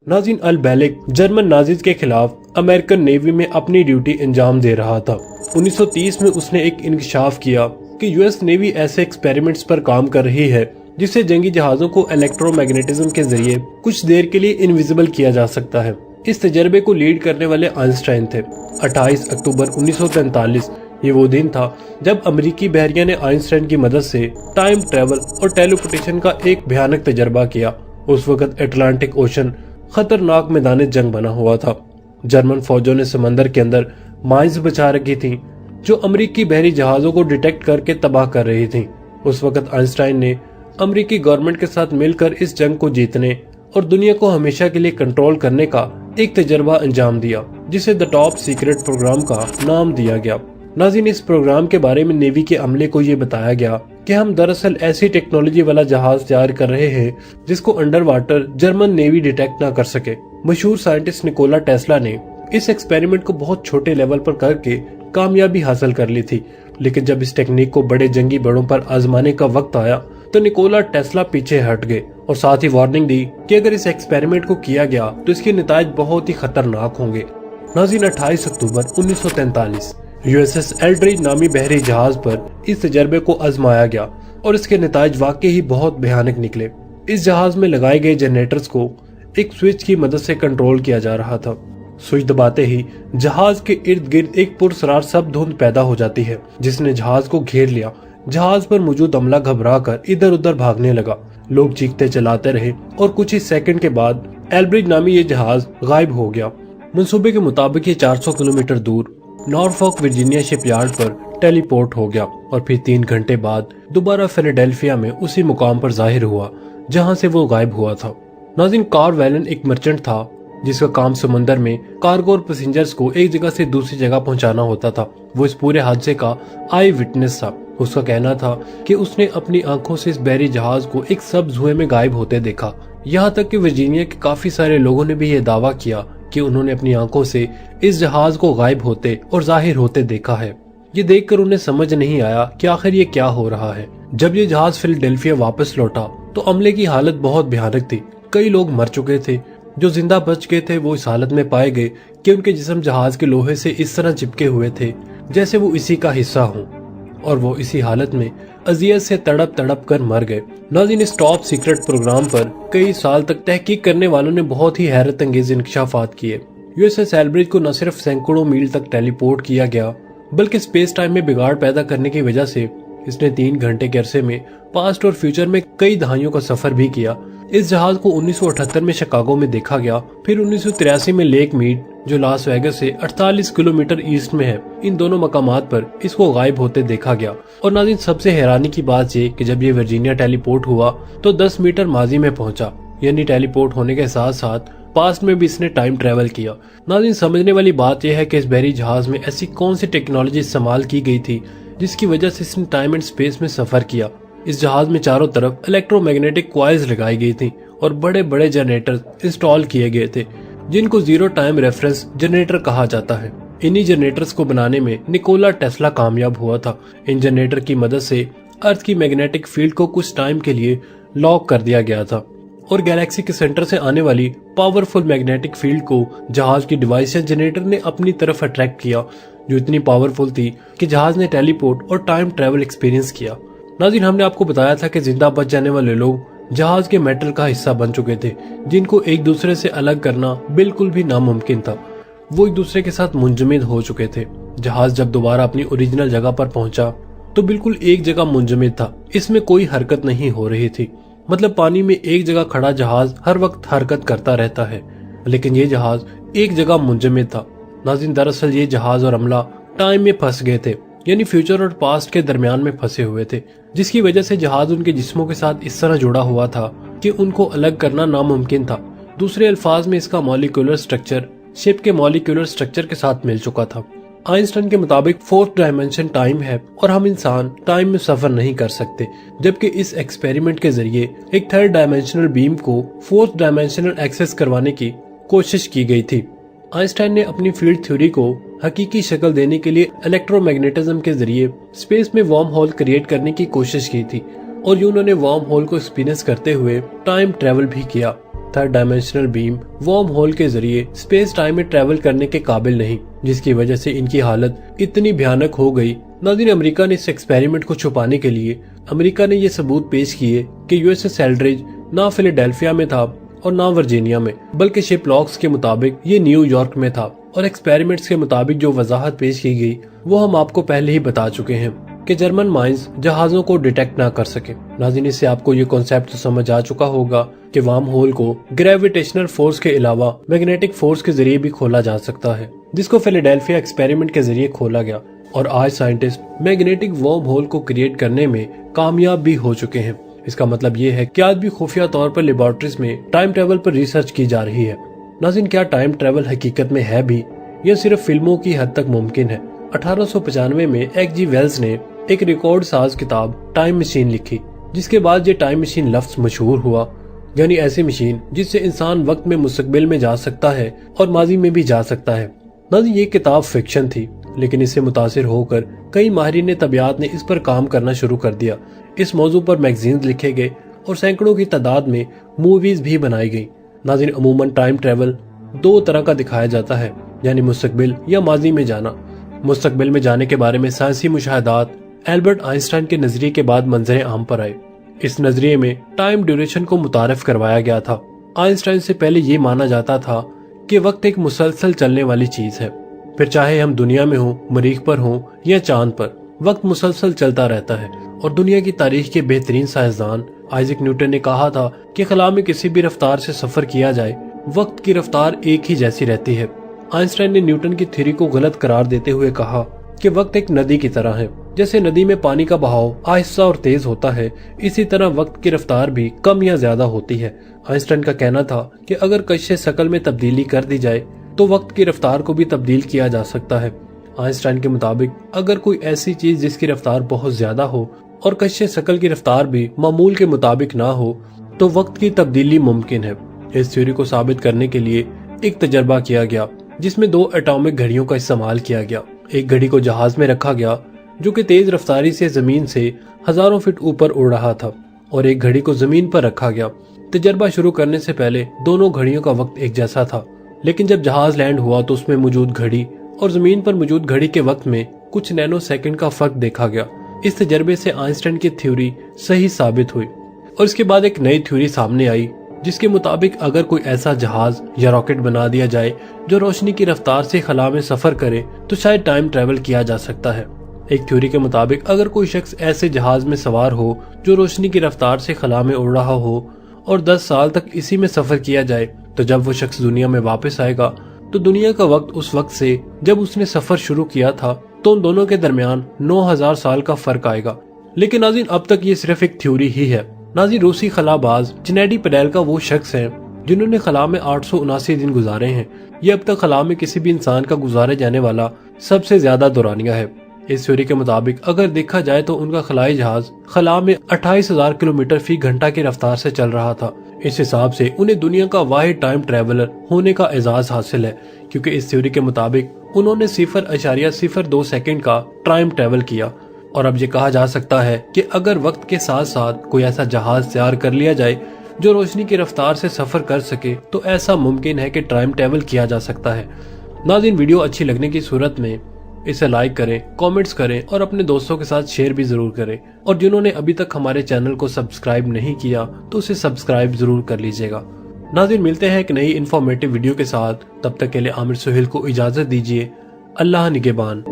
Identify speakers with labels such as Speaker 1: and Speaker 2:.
Speaker 1: नाज़िन अल-बैलिक German Nazis के खिलाफ American navy में अपनी ड्यूटी अंजाम दे रहा था। 1930 में उसने एक इंकशाफ किया कि यूएस नेवी ऐसे एक्सपेरिमेंट्स पर काम कर रही है जिससे जंगी जहाजों को इलेक्ट्रोमैग्नेटिज्म के जरिए कुछ देर के लिए इनविजिबल किया जा सकता है। इस तजर्बे को लीड करने वाले आइंस्टाइन थे। 28 अक्टूबर 1943 ये वो दिन था जब अमेरिकी बहरिया ने आइंस्टाइन की मदद से टाइम ट्रेवल और टेलीपोर्टेशन का एक भयानक तजर्बा किया। उस वक्त अटलांटिक ओशन खतरनाक मैदान जंग बना हुआ था। जर्मन फौजों ने समंदर के अंदर माइंस बचा रखी थी जो अमेरिकी बहरी जहाजों को डिटेक्ट करके तबाह कर रही थी। उस वक्त आइंस्टाइन ने अमेरिकी गवर्नमेंट के साथ मिलकर इस जंग को जीतने और दुनिया को हमेशा के लिए कंट्रोल करने का एक तजर्बा अंजाम दिया जिसे द टॉप सीक्रेट प्रोग्राम का नाम दिया गया। नाज़िन इस प्रोग्राम के बारे में नेवी के अमले को ये बताया गया कि हम दरअसल ऐसी टेक्नोलॉजी वाला जहाज तैयार कर रहे हैं जिसको under water German navy detect ना कर सके। मशहूर साइंटिस्ट निकोला टेस्ला ने इस एक्सपेरिमेंट को बहुत छोटे लेवल पर करके कामयाबी हासिल कर ली थी, लेकिन जब इस टेक्निक को बड़े जंगी बड़ों पर आजमाने का वक्त आया तो निकोला टेस्ला पीछे हट गए और साथ ही वार्निंग दी कि अगर इस एक्सपेरिमेंट को किया गया तो इसके नतायज बहुत ही खतरनाक होंगे। नाज़िन 28 अक्टूबर 1943 यूएसएस एल्ड्रिज नामी बहरी जहाज पर इस तजर्बे को आजमाया गया और इसके नतायज वाकई ही बहुत भयानक निकले। इस जहाज में लगाए गए जनरेटर्स को एक स्विच की मदद से कंट्रोल किया जा रहा था। स्विच दबाते ही जहाज के इर्द गिर्द एक पुरसरार सब धुंध पैदा हो जाती है जिसने जहाज को घेर लिया। जहाज पर मौजूद अमला घबरा कर इधर उधर भागने लगा। लोग चीखते चलाते रहे और कुछ ही सेकंड के बाद एल्ब्रिज नामी ये जहाज गायब हो गया। मंसूबे के मुताबिक ये 400 किलोमीटर दूर नॉरफॉक वर्जीनिया शिपयार्ड पर टेलीपोर्ट हो गया और फिर 3 घंटे बाद दोबारा फिलाडेल्फिया में उसी मुकाम पर जाहिर हुआ जहां से वो गायब हुआ था। नाज़िन कार्ल वैलन एक मर्चेंट था जिसका काम समंदर में कार्गो और पैसेंजर्स को एक जगह से दूसरी जगह पहुंचाना होता था। वो इस पूरे हादसे का आई विटनेस था। उसका कहना था कि उसने अपनी आंखों से इस बहरी जहाज को एक सब्ज धुएं में गायब होते देखा। यहाँ तक कि वर्जीनिया के काफी सारे लोगों ने भी ये दावा किया कि उन्होंने अपनी आंखों से इस जहाज को गायब होते और जाहिर होते देखा है। ये देखकर उन्हें समझ नहीं आया कि आखिर ये क्या हो रहा है। जब ये जहाज फिलाडेल्फिया वापस लौटा तो अमले की हालत बहुत भयानक थी। कई लोग मर चुके थे। जो जिंदा बच गए थे वो इस हालत में पाए गए कि उनके जिस्म जहाज के लोहे से इस तरह चिपके हुए थे जैसे वो इसी का हिस्सा हों और वो इसी हालत में अजियत से तड़प तड़प कर मर गए। नाज़िन इस टॉप सीक्रेट प्रोग्राम पर कई साल तक तहकीक करने वालों ने बहुत ही हैरत अंगेज इंकशाफात किए। यूएसएस एल्ब्रिज को न सिर्फ सैकड़ों मील तक टेलीपोर्ट किया गया बल्कि स्पेस टाइम में बिगाड़ पैदा करने की वजह से इसने 3 घंटे के अरसे में पास्ट और फ्यूचर में कई दहाइयों का सफर भी किया। इस जहाज को 1978 में शिकागो में देखा गया, फिर 1983 में लेक मीड जो लास वेगस से 48 किलोमीटर ईस्ट में है, इन दोनों मकामात पर इसको गायब होते देखा गया। और नाज़िन सबसे हैरानी की बात ये कि जब ये वर्जीनिया टेलीपोर्ट हुआ तो 10 मीटर माजी में पहुंचा, यानी टेलीपोर्ट होने के साथ साथ पास्ट में भी इसने टाइम ट्रेवल किया। नाज़िन समझने वाली बात यह है कि इस बहरी जहाज में ऐसी कौन सी टेक्नोलॉजी इस्तेमाल की गई थी जिसकी वजह से इसने टाइम एंड स्पेस में सफर किया। इस जहाज में चारों तरफ इलेक्ट्रोमैग्नेटिक कॉइल्स लगाई गई थी और बड़े बड़े जनरेटर इंस्टॉल किए गए थे जिनको जीरो टाइम रेफरेंस जनरेटर कहा जाता है। इन्हीं जनरेटर्स को बनाने में निकोला टेस्ला कामयाब हुआ था। इन जनरेटर की मदद से अर्थ की मैग्नेटिक फील्ड को कुछ टाइम के लिए लॉक कर दिया गया था और गैलेक्सी के सेंटर से आने वाली पावरफुल मैग्नेटिक फील्ड को जहाज की डिवाइस या जनरेटर ने अपनी तरफ अट्रैक्ट किया जो इतनी पावरफुल थी कि जहाज ने टेलीपोर्ट और टाइम ट्रेवल एक्सपीरियंस किया। नाज़िन हमने आपको बताया था कि जिंदा बच जाने वाले लोग जहाज के मेटल का हिस्सा बन चुके थे जिनको एक दूसरे से अलग करना बिल्कुल भी नामुमकिन था। वो एक दूसरे के साथ मुंजमद हो चुके थे। जहाज जब दोबारा अपनी ओरिजिनल जगह पर पहुंचा तो बिल्कुल एक जगह मुंजमद था। इसमें कोई हरकत नहीं हो रही थी। मतलब पानी में एक जगह खड़ा जहाज हर वक्त हरकत करता रहता है, लेकिन ये जहाज एक जगह मुंजमद था। नाज़िन दरअसल ये जहाज और अमला टाइम में फंस गए थे, यानी फ्यूचर और पास्ट के दरमियान में फंसे हुए थे, जिसकी वजह से जहाज उनके जिस्मों के साथ इस तरह जुड़ा हुआ था कि उनको अलग करना नामुमकिन था। दूसरे अल्फाज में इसका मॉलिक्यूलर स्ट्रक्चर शिप के मॉलिक्यूलर स्ट्रक्चर के साथ मिल चुका था। आइंस्टाइन के मुताबिक 4th डायमेंशन टाइम है और हम इंसान टाइम में सफर नहीं कर सकते, जबकि इस एक्सपेरिमेंट के जरिए एक 3rd डायमेंशनल बीम को 4th डायमेंशनल एक्सेस करवाने की कोशिश की गई थी। आइंस्टाइन ने अपनी फील्ड थ्योरी को हकीकी शक्ल देने के लिए इलेक्ट्रोमैग्नेटिज्म के जरिए स्पेस में वार्म होल क्रिएट करने की कोशिश की थी और उन्होंने वार्म होल को एक्सपीरियंस करते हुए टाइम ट्रेवल भी किया। Third dimensional beam worm hole के जरिए स्पेस टाइम में ट्रेवल करने के काबिल नहीं, जिसकी वजह से इनकी हालत इतनी भयानक हो गई। नाज़रीन, अमेरिका ने इस एक्सपेरिमेंट को छुपाने के लिए अमेरिका ने ये सबूत पेश किए कि यूएसएस एल्ड्रिज ना फिलाडेल्फिया में था और ना वर्जीनिया में, बल्कि शिप लॉक्स के मुताबिक ये न्यूयॉर्क में था। और एक्सपेरिमेंट्स के मुताबिक जो वजाहत पेश की गई वो हम आपको पहले ही बता चुके हैं कि जर्मन माइंस जहाजों को डिटेक्ट ना कर सके। नाज़रीन, इससे आपको ये कॉन्सेप्ट तो समझ आ चुका होगा कि वर्म होल को ग्रेविटेशनल फोर्स के अलावा मैग्नेटिक फोर्स के जरिए भी खोला जा सकता है, जिसको फिलाडेल्फिया एक्सपेरिमेंट के जरिए खोला गया। और आज साइंटिस्ट मैग्नेटिक वर्म होल को क्रिएट करने में कामयाब भी हो चुके हैं। इसका मतलब ये है कि आज भी खुफिया तौर पर लेबोरेटरीज में टाइम ट्रेवल पर रिसर्च की जा रही है। नाज़रीन, क्या टाइम ट्रेवल हकीकत में है भी या सिर्फ फिल्मों की हद तक मुमकिन है? 1895 में H.G. वेल्स ने एक रिकॉर्ड साज किताब टाइम मशीन लिखी, जिसके बाद ये टाइम मशीन लफ्ज मशहूर हुआ, यानी ऐसी मशीन जिससे इंसान वक्त में मुस्तकबिल में जा सकता है और माजी में भी जा सकता है। नाज़रीन, ये किताब फिक्शन थी, लेकिन इससे मुतासिर होकर कई माहिरीन तबियात ने इस पर काम करना शुरू कर दिया। इस मौजू पर मैगजीन्स लिखे गए और सैकड़ों की तादाद में मूवीज भी बनाई गई। नाज़रीन, अमूमन टाइम ट्रेवल दो तरह का दिखाया जाता है, यानी मुस्तकबिल या माजी में जाना। मुस्तकबिल में जाने के बारे में साइंसी मुशाहदात एल्बर्ट आइंस्टाइन के नजरिए के बाद मंजर आम पर आए। इस नजरिए में टाइम ड्यूरेशन को मुतारफ करवाया गया था। आइंस्टाइन से पहले ये माना जाता था कि वक्त एक मुसलसल चलने वाली चीज है, फिर चाहे हम दुनिया में हों, मरीख पर हों या चांद पर, वक्त मुसलसल चलता रहता है। और दुनिया की तारीख के बेहतरीन साइंसदान आइजैक न्यूटन ने कहा था कि खला में किसी भी रफ्तार से सफर किया जाए, वक्त की रफ्तार एक ही जैसी रहती है। आइंस्टाइन ने न्यूटन की थ्योरी को गलत करार देते हुए कहा कि वक्त एक नदी की तरह है। जैसे नदी में पानी का बहाव आहिस्ता और तेज होता है, इसी तरह वक्त की रफ्तार भी कम या ज्यादा होती है। आइंस्टाइन का कहना था कि अगर कशिश शकल में तब्दीली कर दी जाए तो वक्त की रफ्तार को भी तब्दील किया जा सकता है। आइंस्टाइन के मुताबिक अगर कोई ऐसी चीज जिसकी रफ्तार बहुत ज्यादा हो और कशिश शकल की रफ्तार भी मामूल के मुताबिक ना हो, तो वक्त की तब्दीली मुमकिन है। इस थ्योरी को साबित करने के लिए एक तजर्बा किया गया, जिसमें 2 एटॉमिक घड़ियों का इस्तेमाल किया गया। एक घड़ी को जहाज में रखा गया जो कि तेज रफ्तारी से जमीन से हजारों फीट ऊपर उड़ रहा था, और एक घड़ी को जमीन पर रखा गया। तजर्बा शुरू करने से पहले दोनों घड़ियों का वक्त एक जैसा था, लेकिन जब जहाज लैंड हुआ तो उसमें मौजूद घड़ी और जमीन पर मौजूद घड़ी के वक्त में कुछ नैनो सेकंड का फर्क देखा गया। इस तजर्बे से आइंस्टाइन की थ्योरी सही साबित हुई और इसके बाद एक नई थ्योरी सामने आई, जिसके मुताबिक अगर कोई ऐसा जहाज या रॉकेट बना दिया जाए जो रोशनी की रफ्तार से खला में सफर करे तो शायद टाइम ट्रेवल किया जा सकता है। एक थ्योरी के मुताबिक अगर कोई शख्स ऐसे जहाज में सवार हो जो रोशनी की रफ्तार से खला में उड़ रहा हो और 10 साल तक इसी में सफर किया जाए, तो जब वो शख्स दुनिया में वापस आएगा तो दुनिया का वक्त उस वक्त से जब उसने सफर शुरू किया था तो उन दोनों के दरमियान 9000 साल का फर्क आएगा। लेकिन नाज़रीन, अब तक ये सिर्फ एक थ्योरी ही है। नाज़रीन, रूसी खलाबाज जेनेडी पेडेल्का वो शख्स हैं जिन्होंने खला में 879 दिन गुजारे हैं। ये अब तक खला में किसी भी इंसान का गुजारे जाने वाला सबसे ज्यादा दौरानिया है। इस थ्योरी के मुताबिक अगर देखा जाए तो उनका खलाई जहाज खला में 28,000 किलोमीटर फी घंटा की रफ्तार से चल रहा था। इस हिसाब से उन्हें दुनिया का वाहिद टाइम ट्रेवलर होने का एजाज हासिल है, क्योंकि इस थ्योरी के मुताबिक उन्होंने 0.02 सेकंड का टाइम ट्रेवल किया। और अब ये कहा जा सकता है कि अगर वक्त के साथ साथ कोई ऐसा जहाज तैयार कर लिया जाए जो रोशनी की रफ्तार से सफर कर सके, तो ऐसा मुमकिन है कि टाइम ट्रेवल किया जा सकता है। नाज़रीन, वीडियो अच्छी लगने की सूरत में इसे लाइक करें, कमेंट्स करें और अपने दोस्तों के साथ शेयर भी जरूर करें। और जिन्होंने अभी तक हमारे चैनल को सब्सक्राइब नहीं किया तो उसे सब्सक्राइब जरूर कर लीजिएगा। नाज़रीन, मिलते हैं एक नई इन्फॉर्मेटिव वीडियो के साथ। तब तक के लिए आमिर सुहेल को इजाजत दीजिए। अल्लाह निगहबान।